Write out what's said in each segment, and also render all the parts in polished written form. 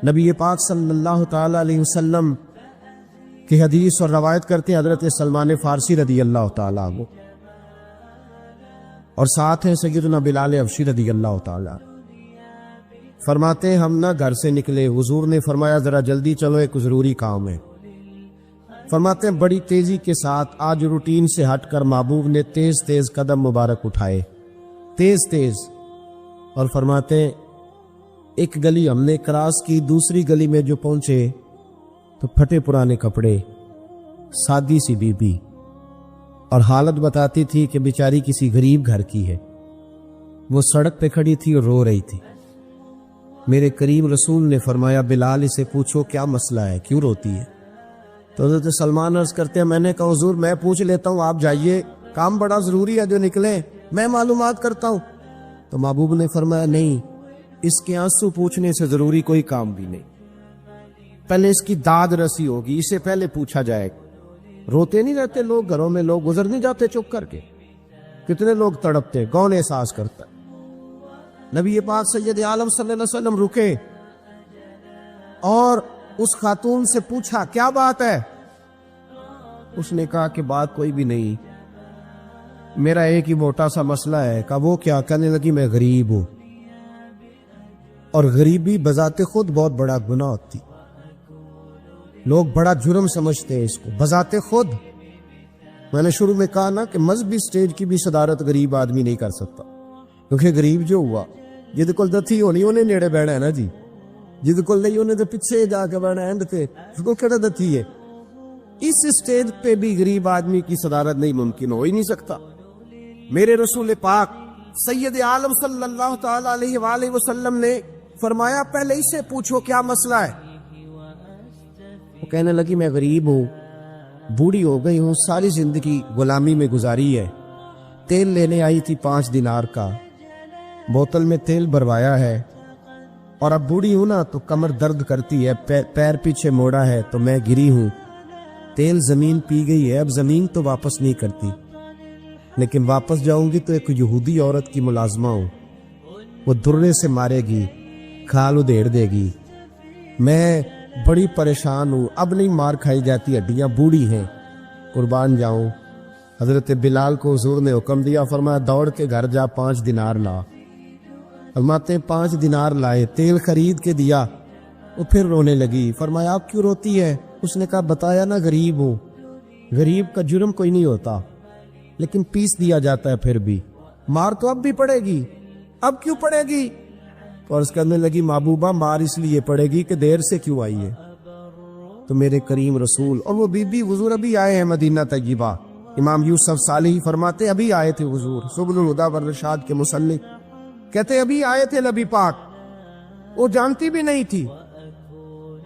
نبی پاک صلی اللہ تعالی علیہ وسلم کی حدیث اور روایت کرتے ہیں حضرت سلمان فارسی رضی اللہ تعالی عنہ، اور ساتھ ہیں سیدنا بلال حبشی رضی اللہ تعالی عنہ۔ فرماتے ہیں ہم نہ گھر سے نکلے، حضور نے فرمایا ذرا جلدی چلو، ایک ضروری کام ہے۔ فرماتے ہیں بڑی تیزی کے ساتھ آج روٹین سے ہٹ کر محبوب نے تیز تیز قدم مبارک اٹھائے، تیز تیز، اور فرماتے ہیں ایک گلی ہم نے کراس کی، دوسری گلی میں جو پہنچے تو پھٹے پرانے کپڑے، سادی سی بی بی، اور حالت بتاتی تھی کہ بیچاری کسی غریب گھر کی ہے۔ وہ سڑک پہ کھڑی تھی اور رو رہی تھی۔ میرے کریم رسول نے فرمایا بلال اسے پوچھو کیا مسئلہ ہے، کیوں روتی ہے؟ تو حضرت سلمان عرض کرتے ہیں میں نے کہا حضور میں پوچھ لیتا ہوں، آپ جائیے، کام بڑا ضروری ہے جو نکلے، میں معلومات کرتا ہوں۔ تو محبوب نے فرمایا نہیں، اس کے آنسو پوچھنے سے ضروری کوئی کام بھی نہیں، پہلے اس کی داد رسی ہوگی، اسے پہلے پوچھا جائے۔ روتے نہیں رہتے لوگ گھروں میں، لوگ گزر نہیں جاتے چپ کر کے، کتنے لوگ تڑپتے، کون احساس کرتا ہے؟ نبی پاک سید عالم صلی اللہ علیہ وسلم رکے اور اس خاتون سے پوچھا کیا بات ہے؟ اس نے کہا کہ بات کوئی بھی نہیں، میرا ایک ہی موٹا سا مسئلہ ہے۔ کہا وہ کیا؟ کہنے لگی میں غریب ہوں، اور غریبی بذات خود بہت بڑا گناہ ہوتی، لوگ بڑا جرم سمجھتے ہیں اس کو بذات خود۔ میں نے شروع میں کہا نا کہ مذہبی سٹیج کی بھی صدارت غریب آدمی نہیں کر سکتا، کیونکہ غریب جو ہوا جد کول دتھی ہونی انہیں نیڑے بیٹھنا ہے نا جی، جد کول نہیں انہیں تو پیچھے جا کے بیٹھنا ہے، تے اس کو کہڑا دتھی ہے۔ اس سٹیج پہ بھی غریب آدمی کی صدارت نہیں ممکن ہو ہی نہیں سکتا۔ میرے رسول پاک سید عالم صلی اللہ تعالی علیہ وآلہ وسلم نے فرمایا پہلے اسے پوچھو کیا مسئلہ ہے۔ وہ کہنے لگی میں غریب ہوں، بوڑھی ہو گئی ہوں، ساری زندگی غلامی میں گزاری ہے، تیل لینے آئی تھی 5 دینار کا، بوتل میں تیل بھروایا ہے، اور اب بوڑھی ہوں نا تو کمر درد کرتی ہے، پیر پیچھے موڑا ہے تو میں گری ہوں، تیل زمین پی گئی ہے، اب زمین تو واپس نہیں کرتی، لیکن واپس جاؤں گی تو ایک یہودی عورت کی ملازمہ ہوں، وہ درے سے مارے گی، کھال ادھیڑ دے گی، میں بڑی پریشان ہوں، اب نہیں مار کھائی جاتی، ہڈیاں بوڑھی ہیں، قربان جاؤں۔ حضرت بلال کو حضور نے حکم دیا، فرمایا دوڑ کے گھر جا 5 دینار لا۔ فرماتے 5 دینار لائے، تیل خرید کے دیا، وہ پھر رونے لگی۔ فرمایا آپ کیوں روتی ہے؟ اس نے کہا بتایا نا غریب ہوں، غریب کا جرم کوئی نہیں ہوتا، لیکن پیس دیا جاتا ہے، پھر بھی مار تو اب بھی پڑے گی، اب کیوں پڑے گی؟ اور اس کرنے لگی محبوبہ مار اس لیے پڑے گی کہ دیر سے کیوں آئی ہے۔ تو میرے کریم رسول اور وہ بی بی حضور ابھی آئے ہیں مدینہ طیبہ، امام یوسف صالحی فرماتے ابھی آئے تھے حضور، سبل الہدی والرشاد کے مصنف کہتے ابھی آئے تھے نبی پاک، وہ جانتی بھی نہیں تھی۔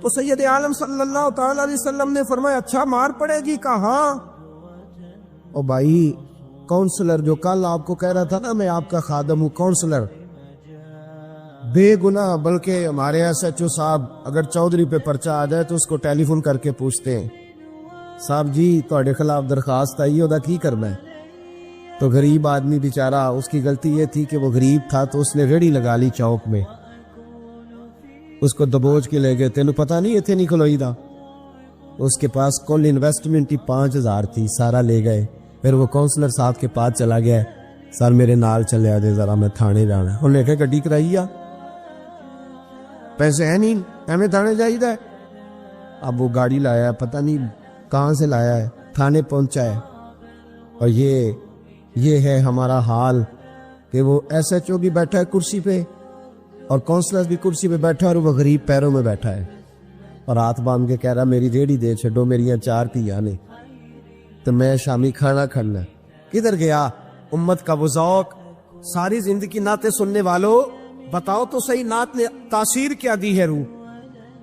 تو سید عالم صلی اللہ تعالی علیہ وسلم نے فرمایا اچھا مار پڑے گی؟ کہا ہاں۔ او بھائی کونسلر جو کل آپ کو کہہ رہا تھا نا میں آپ کا خادم ہوں، کونسلر بے گناہ، بلکہ ہمارے SHO صاحب اگر چودھری پہ پرچہ آ جائے تو اس کو ٹیلی فون کر کے پوچھتے ہیں صاحب جی تہاڈے خلاف درخواست آئی ہے، کی کرنا ہے؟ تو غریب آدمی بیچارہ، اس کی غلطی یہ تھی کہ وہ غریب تھا تو اس نے ریڑھی لگا لی چوک میں، اس کو دبوچ کے لے گئے، تینوں پتہ نہیں اتنے نہیں کھلوئی دا، اس کے پاس کل انویسٹمنٹ ہی 5000 تھی، سارا لے گئے۔ پھر وہ کونسلر صاحب کے پاس چلا گیا، سر میرے نال چلے آ جائے ذرا میں تھانے جانا ہے، انہوں نے کہا گڈی کرائی آ، پیسے ہیں نہیں ہمیں تھانے جائیے۔ اب وہ گاڑی لایا ہے، پتہ نہیں کہاں سے لایا ہے، تھانے پہنچا ہے، اور یہ ہے ہمارا حال کہ وہ SHO بھی بیٹھا ہے کرسی پہ اور کونسلر بھی کرسی پہ بیٹھا ہے، اور وہ غریب پیروں میں بیٹھا ہے اور ہاتھ باندھ کے کہہ رہا میری ریڑھی دے چھڈو، میری 4 دھیاں نے تو میں شامی کھانا کھانا۔ کدھر گیا امت کا وہ ذوق؟ ساری زندگی نعتیں سننے والوں بتاؤ تو صحیح نعت نے تاثیر کیا دی ہے روح؟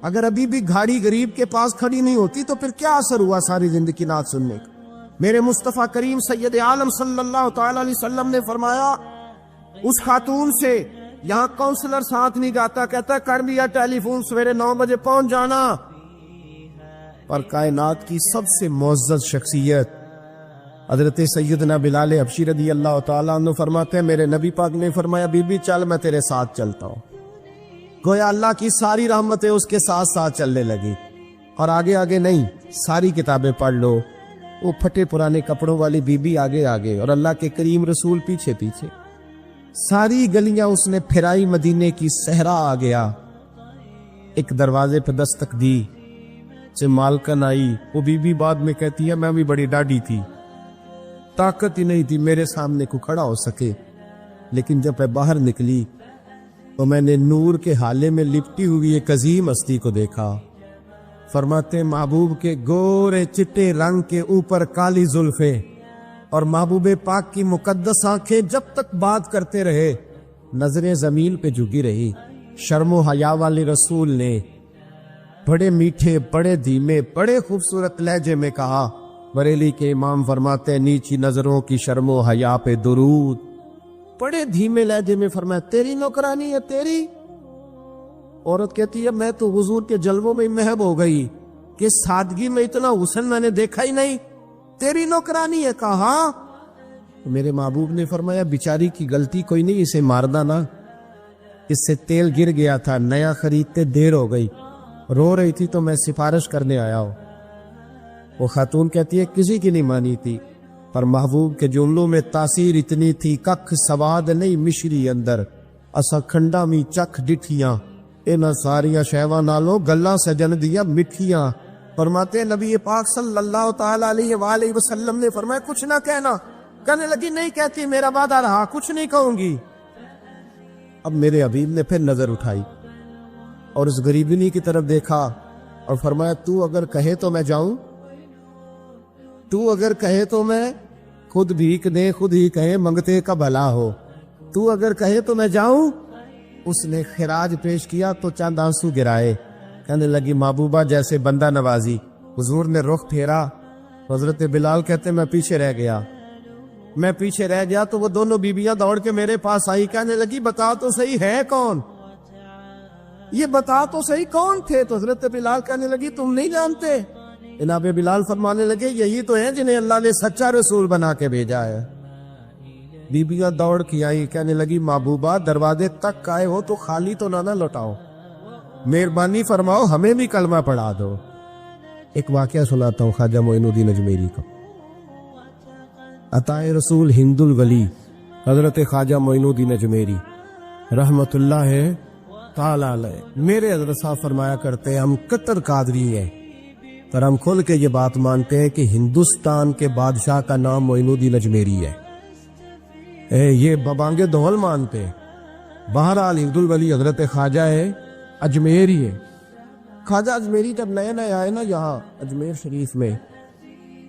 اگر ابھی بھی گھاڑی غریب کے پاس کھڑی نہیں ہوتی تو پھر کیا اثر ہوا ساری زندگی نعت سننے کا؟ میرے مصطفیٰ کریم سید عالم صلی اللہ تعالی علیہ وسلم نے فرمایا اس خاتون سے یہاں کونسلر ساتھ نہیں جاتا، کہتا کر لیا ٹیلی فون، سویرے 9 بجے پہنچ جانا۔ پر کائنات کی سب سے معزز شخصیت حضرت سیدنا بلال حبشی رضی اللہ تعالیٰ عنہ فرماتے ہیں میرے نبی پاک نے فرمایا بی بی چل میں تیرے ساتھ چلتا ہوں۔ گویا اللہ کی ساری رحمتیں اس کے ساتھ ساتھ چلنے لگی، اور آگے آگے نہیں، ساری کتابیں پڑھ لو، وہ پھٹے پرانے کپڑوں والی بی بی آگے آگے اور اللہ کے کریم رسول پیچھے پیچھے، ساری گلیاں اس نے پھرائی، مدینے کی صحرا آ گیا۔ ایک دروازے پہ دستک دی، سے مالکن آئی، وہ بی بی بعد میں کہتی ہے میں بھی بڑی ڈاڈی تھی، طاقت ہی نہیں تھی میرے سامنے کو کھڑا ہو سکے، لیکن جب میں باہر نکلی تو میں نے نور کے حالے میں لپٹی ہوئی ایک عظیم ہستی کو دیکھا۔ فرماتے محبوب کے گورے چٹے رنگ کے اوپر کالی زلفیں اور محبوب پاک کی مقدس آنکھیں جب تک بات کرتے رہے نظریں زمین پہ جھکی رہی۔ شرم و حیا والے رسول نے بڑے میٹھے، بڑے دھیمے، بڑے خوبصورت لہجے میں کہا، بریلی کے امام فرماتے نیچی نظروں کی شرم و حیا پہ درود، بڑے دھیمے لہجے میں فرمایا تیری نوکرانی ہے تیری؟ عورت کہتی ہے میں تو حضور کے جلووں میں محب ہو گئی کہ سادگی میں اتنا حسن میں نے دیکھا ہی نہیں، تیری نوکرانی ہے؟ کہا میرے محبوب نے فرمایا بیچاری کی غلطی کوئی نہیں، اسے مارنا نا، اس سے تیل گر گیا تھا، نیا خریدتے دیر ہو گئی، رو رہی تھی تو میں سفارش کرنے آیا ہوں۔ وہ خاتون کہتی ہے کسی کی نہیں مانی تھی، پر محبوب کے جملوں میں تاثیر اتنی تھی، ککھ سواد نہیں مشری اندر، اسا کھنڈا می چکھ ڈٹھیاں، انہاں ساریاں شہواں نالوں گلاں سجن دیا مٹھیاں۔ فرماتے نبی پاک صلی اللہ تعالی علیہ وآلہ وسلم نے فرمایا کچھ نہ کہنا، کہنے لگی نہیں کہتی، میرا وعدہ رہا، کچھ نہیں کہوں گی۔ اب میرے حبیب نے پھر نظر اٹھائی اور اس غریبنی کی طرف دیکھا اور فرمایا تو اگر کہے تو میں جاؤں، تو اگر کہے تو میں خود بھیک دے، خود ہی کہے منگتے کا بھلا ہو، تو اگر کہے تو میں جاؤں۔ اس نے خراج پیش کیا تو چند آنسو گرائے، کہنے لگی محبوبہ جیسے بندہ نوازی۔ حضور نے رخ پھیرا، حضرت بلال کہتے میں پیچھے رہ گیا تو وہ دونوں بیویاں دوڑ کے میرے پاس آئی، کہنے لگی بتا تو صحیح ہے کون، یہ بتا تو صحیح کون تھے؟ تو حضرت بلال کہنے لگی تم نہیں جانتے؟ جناب بلال فرمانے لگے یہی تو ہیں جنہیں اللہ نے سچا رسول بنا کے بھیجا ہے۔ بیبیاں دوڑ کی آئی، کہنے لگی محبوبہ دروازے تک آئے ہو تو خالی تو نہ لوٹاؤ، مہربانی فرماؤ ہمیں بھی کلمہ پڑھا دو۔ ایک واقعہ سناتا ہوں خواجہ معین الدین اجمیری کا۔ عطائے رسول ہند الولی حضرت خواجہ معین الدین اجمیری رحمت اللہ تعالی علیہ، میرے حضرت صاحب فرمایا کرتے ہیں ہم کتر قادری ہیں، پر ہم کھل کے یہ بات مانتے ہیں کہ ہندوستان کے بادشاہ کا نام معین الدین اجمیری ہے، یہ ببانگے دول مانتے ہیں۔ بہرحال ہند الولی حضرت خواجہ ہے اجمیری ہے۔ خواجہ اجمیری جب نئے نئے آئے نا یہاں اجمیر شریف میں،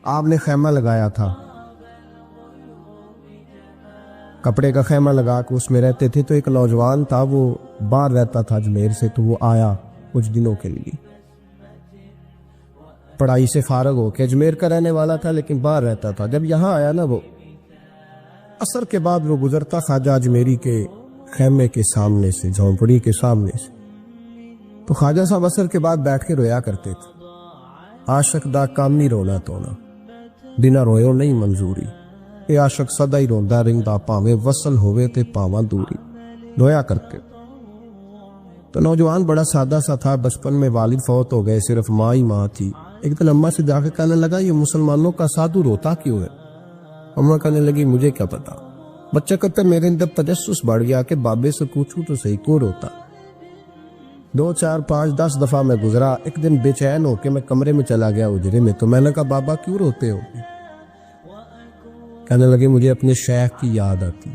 آپ نے خیمہ لگایا تھا، کپڑے کا خیمہ لگا کے اس میں رہتے تھے، تو ایک نوجوان تھا وہ باہر رہتا تھا اجمیر سے، تو وہ آیا کچھ دنوں کے لیے، پڑھائی سے فارغ ہو کے، اجمیر کا رہنے والا تھا لیکن باہر رہتا تھا۔ جب یہاں آیا نا وہ عصر کے بعد وہ گزرتا خواجہ اجمیری کے خیمے کے سامنے سے، جھونپڑی کے سامنے سے، تو خواجہ صاحب عصر کے بعد بیٹھ کے رویا کرتے تھے۔ عاشق دا کام نہیں رونا تونا، بنا رویو نہیں منظوری، اے عاشق سدا ہی روندا رہندا پاویں وصل ہوئے تے پاواں دوری، رویا کرتے۔ تو نوجوان بڑا سادہ سا تھا، بچپن میں والد فوت ہو گئے، صرف ماں ہی ماں تھی۔ ایک دن اماں سے جا کے کہنے لگا یہ مسلمانوں کا سادھو روتا کیوں ہے؟ اماں کہنے لگی مجھے کیا پتا۔ بچہ کہتا میرے اندر تجسس بڑھ گیا کہ بابے سے پوچھوں تو صحیح کیوں روتا۔ 2 4 5 10 دفعہ میں گزرا، ایک دن بے چین ہو کے میں کمرے میں چلا گیا اجرے میں، تو میں نے کہا بابا کیوں روتے ہو؟ کہنے لگے مجھے اپنے شیخ کی یاد آتی،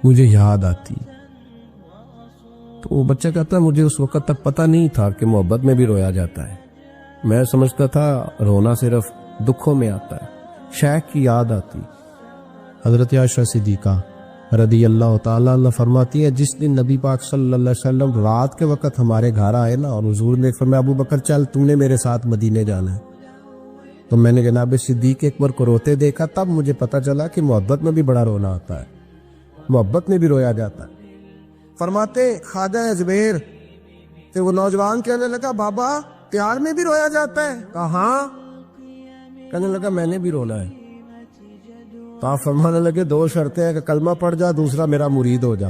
مجھے یاد آتی۔ تو وہ بچہ کہتا مجھے اس وقت تک پتہ نہیں تھا کہ محبت میں بھی رویا جاتا ہے، میں سمجھتا تھا رونا صرف دکھوں میں آتا ہے، شیخ کی یاد آتی۔ حضرت عائشہ صدیقہ رضی اللہ تعالیٰ عنہ فرماتی ہے جس دن نبی پاک صلی اللہ علیہ وسلم رات کے وقت ہمارے گھر آئے نا، اور حضور نے فرمایا ابو بکر چل تم نے میرے ساتھ مدینے جانا ہے، تو میں نے جناب صدیق اکبر کو روتے دیکھا، تب مجھے پتا چلا کہ محبت میں بھی بڑا رونا آتا ہے، محبت میں بھی رویا جاتا ہے۔ فرماتے خواجہ اجمیر تے وہ نوجوان کہنے لگا بابا پیار میں بھی رویا جاتا ہے؟ کہاں؟ کہنے لگا میں نے بھی رونا ہے۔ تو آپ فرمانے لگے 2 شرطیں ہیں کہ کلمہ پڑھ جا، دوسرا میرا مرید ہو جا۔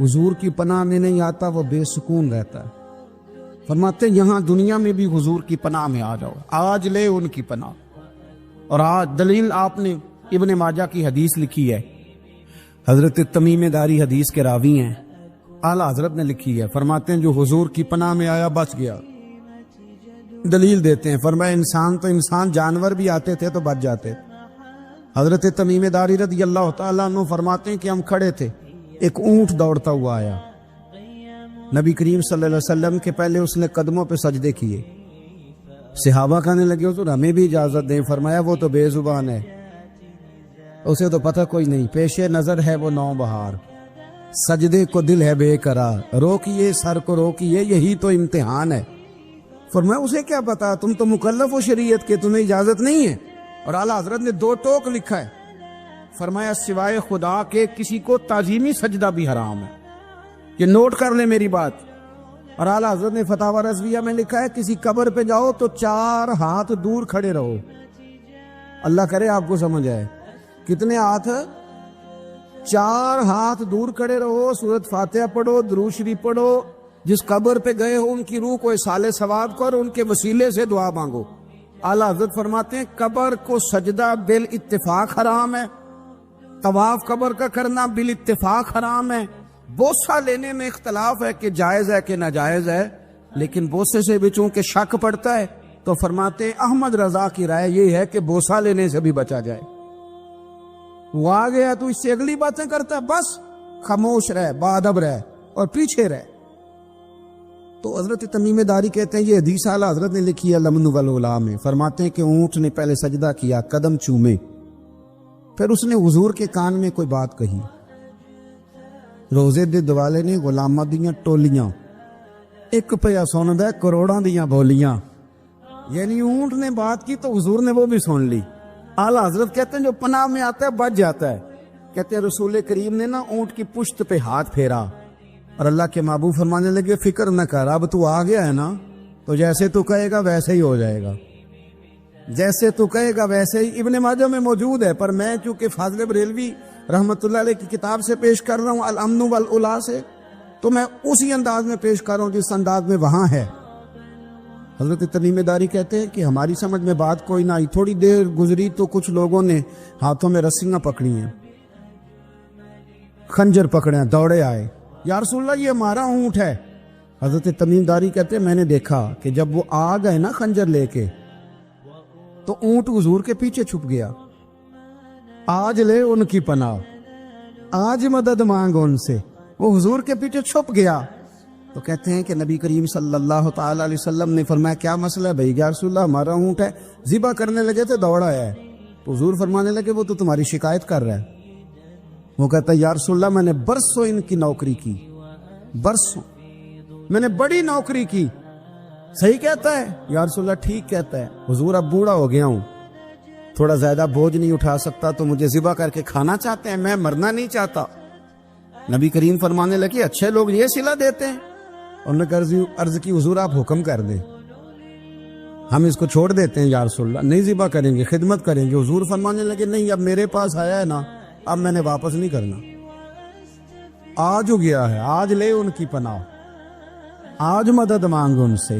حضور کی پناہ میں نہیں آتا وہ بے سکون رہتا ہے۔ فرماتے ہیں یہاں دنیا میں بھی حضور کی پناہ میں آ جاؤ، آج لے ان کی پناہ۔ اور آج دلیل آپ نے ابن ماجہ کی حدیث لکھی ہے، حضرت تمیم داری حدیث کے راوی ہیں، اعلیٰ حضرت نے لکھی ہے، فرماتے ہیں جو حضور کی پناہ میں آیا بچ گیا۔ دلیل دیتے ہیں، فرمایا انسان جانور بھی آتے تھے تو بچ جاتے۔ حضرت تمیم داری رضی اللہ تعالیٰ عنہ فرماتے ہیں کہ ہم کھڑے تھے، ایک اونٹ دوڑتا ہوا آیا، نبی کریم صلی اللہ علیہ وسلم کے پہلے اس نے قدموں پہ سجدے کیے، صحابہ کہنے لگے حضور ہمیں بھی اجازت دیں، فرمایا وہ تو بے زبان ہے، اسے تو پتہ کوئی نہیں، پیش نظر ہے وہ نو بہار، سجدے کو دل ہے بے قرار، روکیے سر کو روکیے یہی تو امتحان ہے۔ فرمایا اسے کیا پتا، تم تو مکلف ہو شریعت کے، تمہیں اجازت نہیں ہے۔ اور اعلیٰ حضرت نے 2 ٹوک لکھا ہے، فرمایا سوائے خدا کے کسی کو تعظیمی سجدہ بھی حرام ہے، یہ نوٹ کر لیں میری بات۔ اور اعلیٰ حضرت نے فتاوی رضویہ میں لکھا ہے کسی قبر پہ جاؤ تو 4 ہاتھ دور کھڑے رہو، اللہ کرے آپ کو سمجھ آئے، کتنے ہاتھ؟ 4 ہاتھ دور کھڑے رہو، سورۃ فاتحہ پڑھو، درود شریف پڑھو، جس قبر پہ گئے ہو ان کی روح کو اصال ثواب کرو، ان کے وسیلے سے دعا مانگو۔ اعلیٰ حضرت فرماتے ہیں قبر کو سجدہ بالاتفاق حرام ہے، طواف قبر کا کرنا بالاتفاق حرام ہے، بوسہ لینے میں اختلاف ہے کہ جائز ہے کہ ناجائز ہے، لیکن بوسے سے بھی چونکہ شک پڑتا ہے تو فرماتے ہیں احمد رضا کی رائے یہ ہے کہ بوسہ لینے سے بھی بچا جائے۔ وہ آ گیا تو اس سے اگلی باتیں کرتا ہے، بس خاموش رہ، باادب رہ اور پیچھے رہ۔ تو حضرت تمیم داری کہتے ہیں یہ حدیث اعلیٰ حضرت نے لکھی ہے لمن والعلا میں، فرماتے ہیں کہ اونٹ نے پہلے سجدہ کیا، قدم چومے، پھر اس نے حضور کے کان میں کوئی بات کہی، روزے دے دوالے نے غلامہ دیاں ٹولیاں، ایک پیا سن دے کروڑاں دیاں بولیاں، یعنی اونٹ نے بات کی تو حضور نے وہ بھی سن لی۔ اعلیٰ حضرت کہتے ہیں جو پناہ میں آتا ہے بچ جاتا ہے۔ کہتے ہیں رسول کریم نے نا اونٹ کی پشت پہ ہاتھ پھیرا اور اللہ کے محبوب فرمانے لگے فکر نہ کر، اب تو آ گیا ہے نا، تو جیسے تو کہے گا ویسے ہی ہو جائے گا، جیسے تو کہے گا ویسے ہی۔ ابن ماجہ میں موجود ہے، پر میں چونکہ فاضل بریلوی رحمت اللہ علیہ کی کتاب سے پیش کر رہا ہوں الامن والعلا سے، تو میں اسی انداز میں پیش کر رہا ہوں جس انداز میں وہاں ہے۔ حضرت تمیم داری کہتے ہیں کہ ہماری سمجھ میں بات کوئی نہ آئی، تھوڑی دیر گزری تو کچھ لوگوں نے ہاتھوں میں رسیاں پکڑی ہیں، خنجر پکڑے ہیں، دوڑے آئے، یا رسول اللہ یہ ہمارا اونٹ ہے۔ حضرت تمیم داری کہتے ہیں میں نے دیکھا کہ جب وہ آ گئے نا خنجر لے کے تو اونٹ حضور کے پیچھے چھپ گیا، آج لے ان کی پناہ، آج مدد مانگ ان سے، وہ حضور کے پیچھے چھپ گیا۔ تو کہتے ہیں کہ نبی کریم صلی اللہ تعالی علیہ وسلم نے فرمایا کیا مسئلہ ہے بھائی؟ یا رسول اللہ ہمارا اونٹ ہے، ذبح کرنے لگے تھے دوڑا ہے، تو حضور فرمانے لگے وہ تو تمہاری شکایت کر رہا ہے۔ وہ کہتا ہے یا رسول اللہ میں نے برسوں ان کی نوکری کی، برسوں میں نے بڑی نوکری کی۔ صحیح کہتا ہے یا رسول اللہ؟ ٹھیک کہتا ہے حضور، اب بوڑھا ہو گیا ہوں، تھوڑا زیادہ بوجھ نہیں اٹھا سکتا، تو مجھے ذبح کر کے کھانا چاہتے ہیں، میں مرنا نہیں چاہتا۔ نبی کریم فرمانے لگے اچھے لوگ یہ صلہ دیتے ہیں؟ انہوں نے عرض کی حضور آپ حکم کر دیں، ہم اس کو چھوڑ دیتے ہیں یا رسول اللہ، نہیں ذبح کریں گے، خدمت کریں گے۔ حضور فرمانے لگے نہیں، اب میرے پاس آیا ہے نا، اب میں نے واپس نہیں کرنا، آج ہو گیا ہے، آج لے ان کی پناہ، آج مدد مانگ ان سے،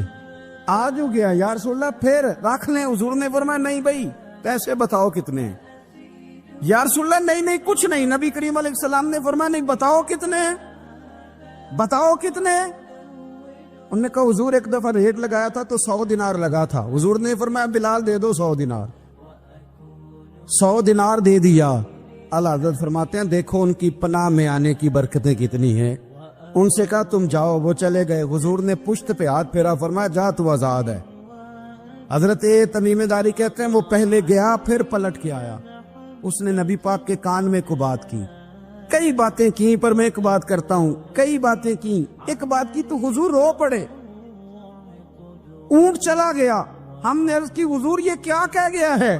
آج ہو گیا یا رسول اللہ پھر رکھ لیں۔ حضور نے فرمایا نہیں بھائی پیسے بتاؤ کتنے ہیں؟ یا رسول اللہ نہیں کچھ نہیں۔ نبی کریم علیہ السلام نے فرمایا نہیں، بتاؤ کتنے ہیں، بتاؤ کتنے ہیں؟ انہوں نے کہا حضور ایک دفعہ ریٹ لگایا تھا تو 100 دینار لگا تھا، حضور نے فرمایا بلال دے دو 100 دینار، 100 دینار دے دیا۔ اعلیٰ حضرت فرماتے ہیں دیکھو ان کی پناہ میں آنے کی برکتیں کتنی ہیں۔ ان سے کہا تم جاؤ، وہ چلے گئے، حضور نے پشت پہ ہاتھ پھیرا، فرمایا جا تو آزاد ہے۔ حضرت تمیم داری کہتے ہیں وہ پہلے گیا پھر پلٹ کے آیا، اس نے نبی پاک کے کان میں کو بات کی، کئی باتیں کی، پر میں ایک بات کرتا ہوں، کئی باتیں کی، ایک بات کی تو حضور رو پڑے، اونٹ چلا گیا، ہم نے عرض کی حضور یہ کیا کہہ گیا ہے؟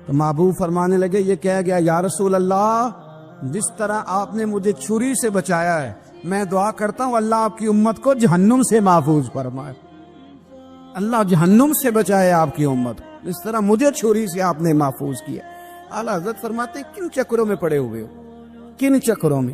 تو محبوب فرمانے لگے یہ کہہ گیا یا رسول اللہ جس طرح آپ نے مجھے چھری سے بچایا ہے، میں دعا کرتا ہوں اللہ آپ کی امت کو جہنم سے محفوظ فرمائے، اللہ جہنم سے بچائے آپ کی امت، اس طرح مجھے چھری سے آپ نے محفوظ کیا۔ اعلیٰ حضرت فرماتے ہیں کن چکروں میں پڑے ہوئے ہو، کن چکروں میں؟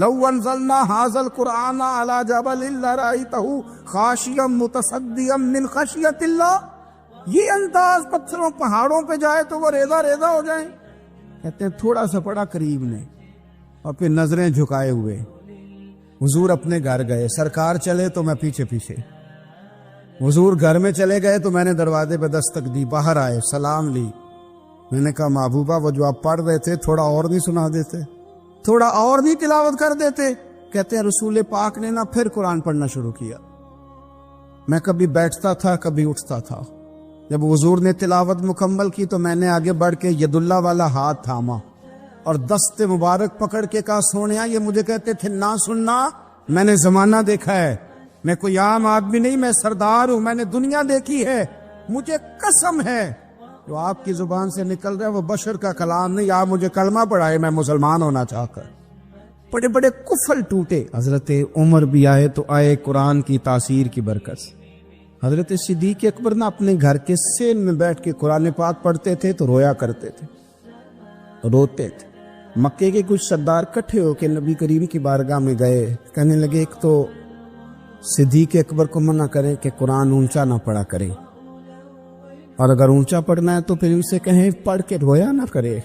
لو انزلنا هذا القرآن على جبل لرأيته خاشعا متصدعا من خشیۃ اللہ، یہ انداز پتھروں پہاڑوں پہ جائے تو وہ ریزہ ریزہ ہو جائیں۔ کہتے ہیں تھوڑا سا پڑا قریب نے اور پھر نظریں جھکائے ہوئے حضور اپنے گھر گئے، سرکار چلے تو میں پیچھے پیچھے، حضور گھر میں چلے گئے تو میں نے دروازے پہ دستک دی، باہر آئے، سلام لی، میں نے کہا محبوبہ وہ جو آپ پڑھ رہے تھے تھوڑا اور نہیں سنا دیتے، تھوڑا اور نہیں تلاوت کر دیتے؟ کہتے ہیں رسول پاک نے نا پھر قرآن پڑھنا شروع کیا، میں کبھی بیٹھتا تھا کبھی اٹھتا تھا، جب حضور نے تلاوت مکمل کی تو میں نے آگے بڑھ کے ید اللہ والا ہاتھ تھاما اور دست مبارک پکڑ کے کہا سونیا، یہ مجھے کہتے تھے نہ سننا، میں نے زمانہ دیکھا ہے، میں کوئی عام آدمی نہیں، میں سردار ہوں، میں نے دنیا دیکھی ہے، مجھے قسم ہے جو آپ کی زبان سے نکل رہا ہے وہ بشر کا کلام نہیں، آپ مجھے کلمہ پڑھائے میں مسلمان ہونا چاہ کر۔ بڑے بڑے کفل ٹوٹے، حضرت عمر بھی آئے تو آئے قرآن کی تاثیر کی برکت سے۔ حضرت صدیق اکبر نہ اپنے گھر کے سین میں بیٹھ کے قرآن پاک پڑھتے تھے تو رویا کرتے تھے، روتے تھے۔ مکے کے کچھ سردار کٹھے ہو کے نبی کریم کی بارگاہ میں گئے، کہنے لگے ایک تو صدیق اکبر کو منع کرے کہ قرآن اونچا نہ پڑھا کرے، اور اگر اونچا پڑھنا ہے تو پھر ان سے کہیں پڑھ کے رویا نہ کرے۔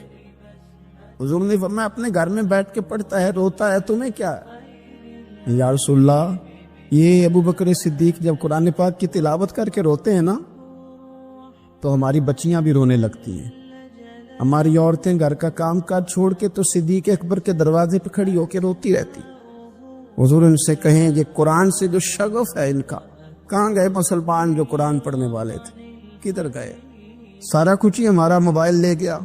حضور نے فرمایا اپنے گھر میں بیٹھ کے پڑھتا ہے روتا ہے، تمہیں کیا ہے؟ یا رسول اللہ، یہ ابو بکر صدیق جب قرآن پاک کی تلاوت کر کے روتے ہیں نا تو ہماری بچیاں بھی رونے لگتی ہیں، ہماری عورتیں گھر کا کام کاج چھوڑ کے تو صدیق اکبر کے دروازے پہ کھڑی ہو کے روتی رہتی۔ حضور ان سے کہیں یہ قرآن سے جو شغف ہے ان کا، کہاں گئے مسلمان جو قرآن پڑھنے والے تھے، کدھر گئے؟ سارا کچھ ہی ہمارا موبائل لے گیا۔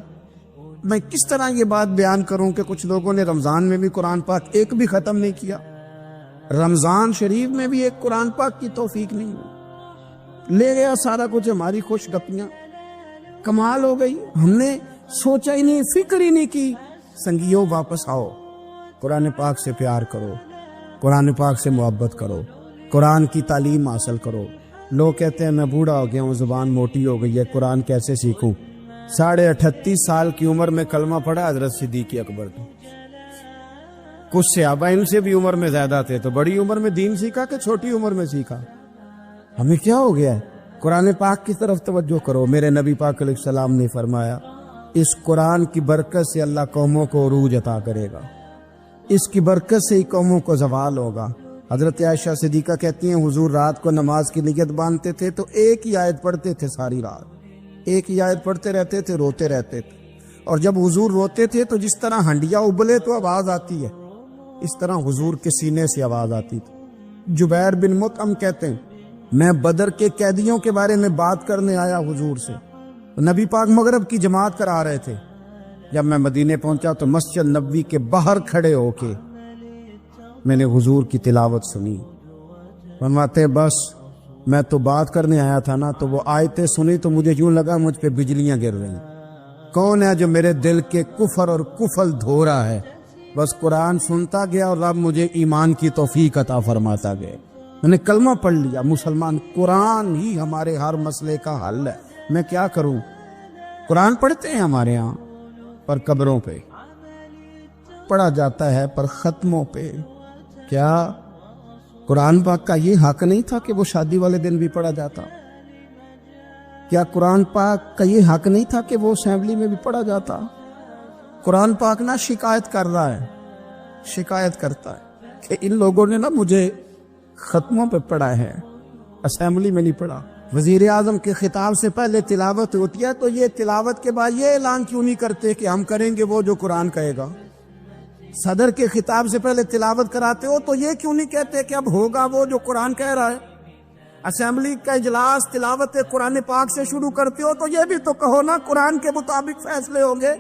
میں کس طرح یہ بات بیان کروں کہ کچھ لوگوں نے رمضان میں بھی قرآن پاک ایک بھی ختم نہیں کیا، رمضان شریف میں بھی ایک قرآن پاک کی توفیق نہیں ہوئی، لے گیا سارا کچھ ہماری خوش گپیاں۔ کمال ہو گئی، ہم نے سوچا ہی نہیں، فکر ہی نہیں کی۔ سنگیوں واپس آؤ، قرآن پاک سے پیار کرو، قرآن پاک سے محبت کرو، قرآن کی تعلیم حاصل کرو۔ لوگ کہتے ہیں میں بوڑھا ہو گیا ہوں، زبان موٹی ہو گئی ہے، قرآن کیسے سیکھوں؟ 38.5 سال کی عمر میں کلمہ پڑھا حضرت صدیق اکبر نے۔ کچھ صحابہ ان سے بھی عمر میں زیادہ تھے، تو بڑی عمر میں دین سیکھا کہ چھوٹی عمر میں سیکھا؟ ہمیں کیا ہو گیا ہے؟ قرآن پاک کی طرف توجہ کرو۔ میرے نبی پاک علیہ السلام نے فرمایا اس قرآن کی برکت سے اللہ قوموں کو عروج عطا کرے گا، اس کی برکت سے ہی قوموں کو زوال ہوگا۔ حضرت عائشہ صدیقہ کہتی ہیں حضور رات کو نماز کی نیت باندھتے تھے تو ایک ہی آیت پڑھتے تھے، ساری رات ایک ہی آیت پڑھتے رہتے تھے، روتے رہتے تھے، اور جب حضور روتے تھے تو جس طرح ہنڈیا ابلے تو آواز آتی ہے، اس طرح حضور کے سینے سے آواز آتی تھی۔ جبیر بن مطعم کہتے ہیں میں بدر کے قیدیوں کے بارے میں بات کرنے آیا حضور سے، نبی پاک مغرب کی جماعت کرا رہے تھے۔ جب میں مدینے پہنچا تو مسجد نبوی کے باہر کھڑے ہو کے میں نے حضور کی تلاوت سنی۔ فرماتے بس میں تو بات کرنے آیا تھا نا، تو وہ آیتیں سنی تو مجھے یوں لگا مجھ پہ بجلیاں گر رہی۔ کون ہے جو میرے دل کے کفر اور کفل دھو رہا ہے؟ بس قرآن سنتا گیا اور رب مجھے ایمان کی توفیق عطا فرماتا گیا، میں نے کلمہ پڑھ لیا، مسلمان۔ قرآن ہی ہمارے ہر مسئلے کا حل ہے، میں کیا کروں؟ قرآن پڑھتے ہیں ہمارے ہاں پر قبروں پہ پڑھا جاتا ہے، پر ختموں پہ۔ کیا قرآن پاک کا یہ حق نہیں تھا کہ وہ شادی والے دن بھی پڑھا جاتا؟ کیا قرآن پاک کا یہ حق نہیں تھا کہ وہ اسمبلی میں بھی پڑھا جاتا؟ قرآن پاک نہ شکایت کر رہا ہے، شکایت کرتا ہے کہ ان لوگوں نے نا مجھے ختموں پہ پڑھا ہے، اسمبلی میں نہیں پڑھا۔ وزیر اعظم کے خطاب سے پہلے تلاوت ہوتی ہے تو یہ تلاوت کے بعد یہ اعلان کیوں نہیں کرتے کہ ہم کریں گے وہ جو قرآن کہے گا؟ صدر کے خطاب سے پہلے تلاوت کراتے ہو تو یہ کیوں نہیں کہتے کہ اب ہوگا وہ جو قرآن کہہ رہا ہے؟ اسمبلی کا اجلاس تلاوت قرآن پاک سے شروع کرتے ہو تو یہ بھی تو کہو نا قرآن کے مطابق فیصلے ہوں گے۔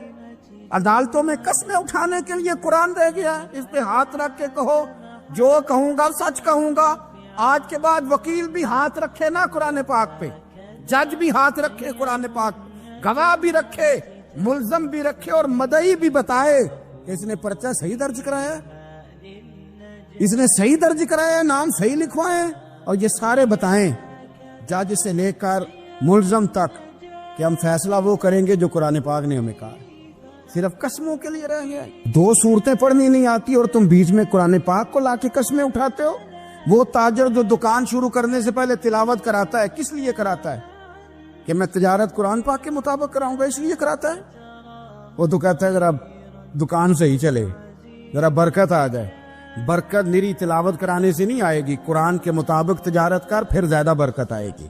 عدالتوں میں قسمیں اٹھانے کے لیے قرآن رہ گیا ہے، اس پہ ہاتھ رکھ کے کہو جو کہوں گا سچ کہوں گا۔ آج کے بعد وکیل بھی ہاتھ رکھے نا قرآن پاک پہ، جج بھی ہاتھ رکھے قرآن پاک، گواہ بھی رکھے، ملزم بھی رکھے، اور مدعی بھی بتائے کہ اس نے پرچہ صحیح درج کرایا ہے، اس نے صحیح درج کرایا ہے، نام صحیح لکھوائے، اور یہ سارے بتائیں جج سے لے کر ملزم تک کہ ہم فیصلہ وہ کریں گے جو قرآن پاک نے ہمیں کہا۔ صرف قسموں کے لیے رہ گیا ہے۔ 2 صورتیں پڑھنی نہیں آتی اور تم بیچ میں قرآن پاک کو لا کے قسمیں اٹھاتے ہو۔ وہ تاجر جو دکان شروع کرنے سے پہلے تلاوت کراتا ہے، کس لیے کراتا ہے؟ کہ میں تجارت قرآن پاک کے مطابق کراؤں گا، اس لیے کراتا ہے۔ وہ تو کہتا ہے ذرا دکان سے ہی چلے، ذرا برکت آ جائے۔ برکت نری تلاوت کرانے سے نہیں آئے گی، قرآن کے مطابق تجارت کر، پھر زیادہ برکت آئے گی۔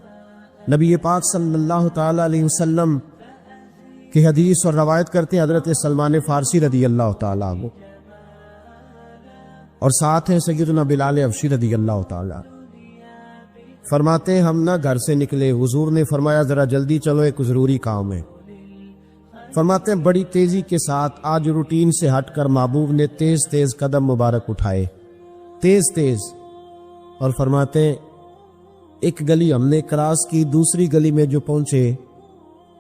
نبی پاک صلی اللہ تعالی علیہ وسلم کی حدیث اور روایت کرتے ہیں حضرت سلمان فارسی رضی اللہ تعالیٰ عنہ، اور ساتھ ہیں سیدنا بلال حبشی رضی اللہ تعالیٰ۔ فرماتے ہیں ہم نہ گھر سے نکلے، حضور نے فرمایا ذرا جلدی چلو، ایک ضروری کام ہے۔ فرماتے ہیں بڑی تیزی کے ساتھ آج روٹین سے ہٹ کر محبوب نے تیز تیز قدم مبارک اٹھائے، تیز تیز، اور فرماتے ہیں ایک گلی ہم نے کراس کی، دوسری گلی میں جو پہنچے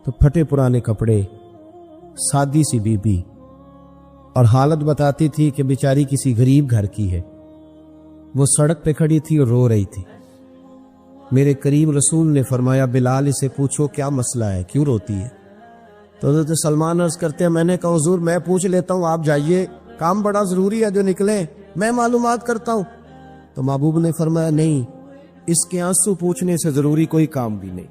تو پھٹے پرانے کپڑے، سادی سی بی بی، اور حالت بتاتی تھی کہ بیچاری کسی غریب گھر کی ہے۔ وہ سڑک پہ کھڑی تھی اور رو رہی تھی۔ میرے کریم رسول نے فرمایا بلال اسے پوچھو کیا مسئلہ ہے، کیوں روتی ہے؟ تو حضرت سلمان عرض کرتے ہیں میں نے کہا حضور میں پوچھ لیتا ہوں، آپ جائیے، کام بڑا ضروری ہے جو نکلے، میں معلومات کرتا ہوں۔ تو محبوب نے فرمایا نہیں، اس کے آنسو پوچھنے سے ضروری کوئی کام بھی نہیں،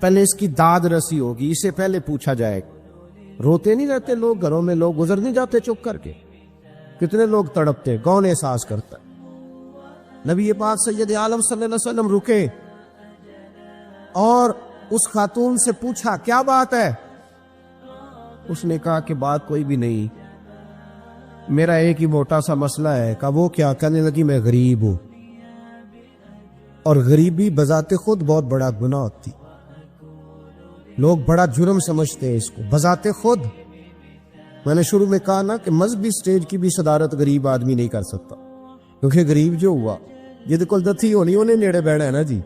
پہلے اس کی داد رسی ہوگی، اسے پہلے پوچھا جائے گا۔ روتے نہیں رہتے لوگ گھروں میں، لوگ گزر نہیں جاتے چپ کر کے، کتنے لوگ تڑپتے، کون احساس کرتا ہے؟ نبی پاک سید عالم صلی اللہ علیہ وسلم رکے اور اس خاتون سے پوچھا کیا بات ہے؟ اس نے کہا کہ بات کوئی بھی نہیں، میرا ایک ہی موٹا سا مسئلہ ہے۔ کہا وہ کیا؟ کہنے لگی میں غریب ہوں، اور غریبی بذات خود بہت بڑا گناہ ہوتی، لوگ بڑا جرم سمجھتے ہیں اس کو بذات خود۔ میں نے شروع میں کہا نا کہ مذہبی سٹیج کی بھی صدارت غریب آدمی نہیں کر سکتا، کیونکہ غریب جو ہوا جد کول دتھی ہونی انہیں نیڑے بیٹھا ہے نا جی،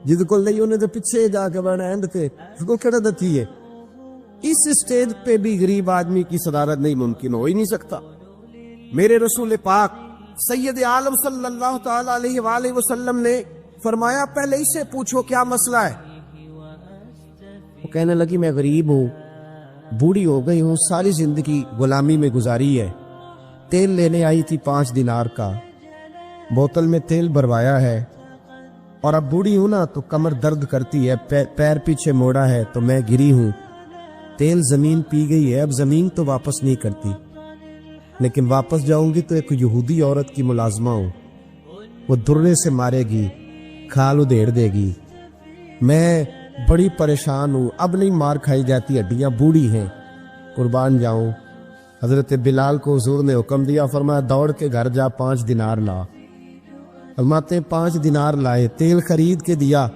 جد کول نہیں انہیں تو پیچھے جا کے بیٹھا اینڈ تے اس کو کہڑا دتھی ہے۔ اس سٹیج پہ بھی غریب آدمی کی صدارت نہیں ممکن ہو ہی نہیں سکتا۔ میرے رسول پاک سید عالم صلی اللہ تعالی علیہ وآلہ وسلم نے فرمایا پہلے اسے پوچھو کیا مسئلہ ہے۔ وہ کہنے لگی میں غریب ہوں، بوڑھی ہو گئی ہوں، ساری زندگی غلامی میں گزاری ہے، تیل لینے آئی تھی 5 دینار کا، بوتل میں تیل بھروایا ہے، اور اب بوڑھی ہوں نا تو کمر درد کرتی ہے، پیر پیچھے موڑا ہے تو میں گری ہوں، تیل زمین پی گئی ہے، اب زمین تو واپس نہیں کرتی، لیکن واپس جاؤں گی تو ایک یہودی عورت کی ملازمہ ہوں، وہ درے سے مارے گی، کھال ادھیڑ دے گی، میں بڑی پریشان ہوں، اب نہیں مار کھائی جاتی، ہڈیاں بوڑھی ہیں، قربان جاؤں۔ حضرت بلال کو حضور نے حکم دیا، فرمایا دوڑ کے گھر جا 5 دینار لا۔ فرماتے ہیں 5 دینار لائے، تیل خرید کے دیا،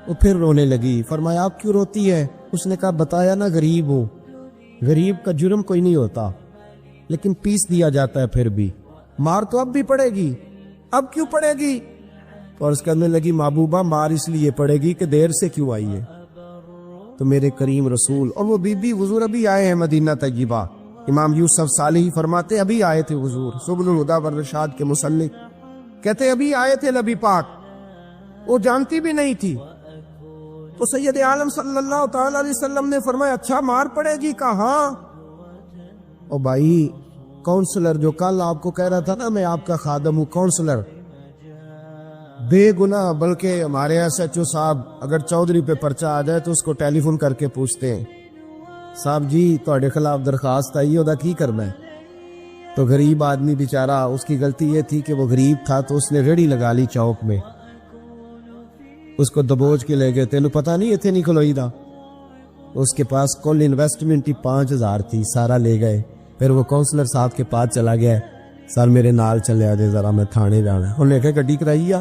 وہ پھر رونے لگی۔ فرمایا آپ کیوں روتی ہے؟ اس نے کہا بتایا نا غریب ہوں، غریب کا جرم کوئی نہیں ہوتا، لیکن پیس دیا جاتا ہے، پھر بھی مار تو اب بھی پڑے گی، اب کیوں پڑے گی؟ اور اس کرنے لگی محبوبہ مار اس لیے پڑے گی کہ دیر سے کیوں آئی ہے۔ تو میرے کریم رسول اور وہ بی بی حضور ابھی آئے ہیں مدینہ طیبہ، امام یوسف صالحی فرماتے ابھی آئے تھے حضور، سبل الہدی والرشاد کے مصنف کہتے ابھی آئے تھے نبی پاک، وہ جانتی بھی نہیں تھی۔ تو سید عالم صلی اللہ تعالی علیہ وسلم نے فرمایا اچھا مار پڑے گی؟ کہا ہاں۔ او بھائی کونسلر جو کل آپ کو کہہ رہا تھا نا میں آپ کا خادم ہوں، کونسلر بے گناہ، بلکہ ہمارے SHO صاحب اگر چودھری پہ پرچہ آ جائے تو اس کو ٹیلی فون کر کے پوچھتے ہیں صاحب جی تہاڈے خلاف درخواست آئی ہے، کی کرنا ہے؟ تو غریب آدمی بیچارہ، اس کی غلطی یہ تھی کہ وہ غریب تھا تو اس نے ریڑھی لگا لی چوک میں، اس کو دبوچ کے لے گئے، تینوں پتہ نہیں اتنے نہیں کھلوئی دا، اس کے پاس کل انویسٹمنٹ ہی 5000 تھی، سارا لے گئے۔ پھر وہ کونسلر صاحب کے پاس چلا گیا، سر میرے نال چلے آجے ذرا میں تھانے جانا ہے، انہوں نے کہا گڈی کرائی آ،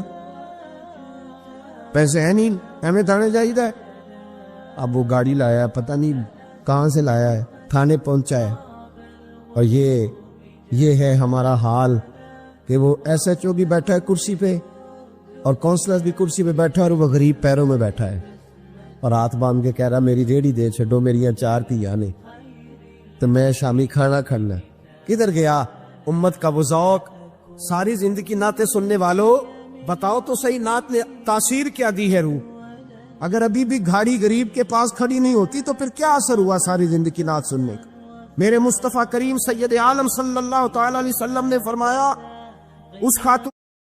پیسے ہیں نہیں ایویں تھانے جائیدا ہے۔ اب وہ گاڑی لایا ہے، پتہ نہیں کہاں سے لایا ہے، تھانے پہنچا ہے، اور یہ ہے ہمارا حال کہ وہ SHO بھی بیٹھا ہے کرسی پہ اور کونسلر بھی کرسی پہ بیٹھا ہے، اور وہ غریب پیروں میں بیٹھا ہے اور ہاتھ باندھ کے کہہ رہا میری ریڑھی دے چھڈو، میری 4 دھیاں نے تو میں شامی کھانا کھانا۔ کدھر گیا امت کا وہ ذوق؟ ساری زندگی نعتیں سننے والوں بتاؤ تو صحیح، نعت نے تاثیر کیا دی ہے روح؟ اگر ابھی بھی گھاڑی غریب کے پاس کھڑی نہیں ہوتی تو پھر کیا اثر ہوا ساری زندگی نعت سننے کا؟ میرے مصطفیٰ کریم سید عالم صلی اللہ تعالی علیہ وسلم نے فرمایا اس خاتون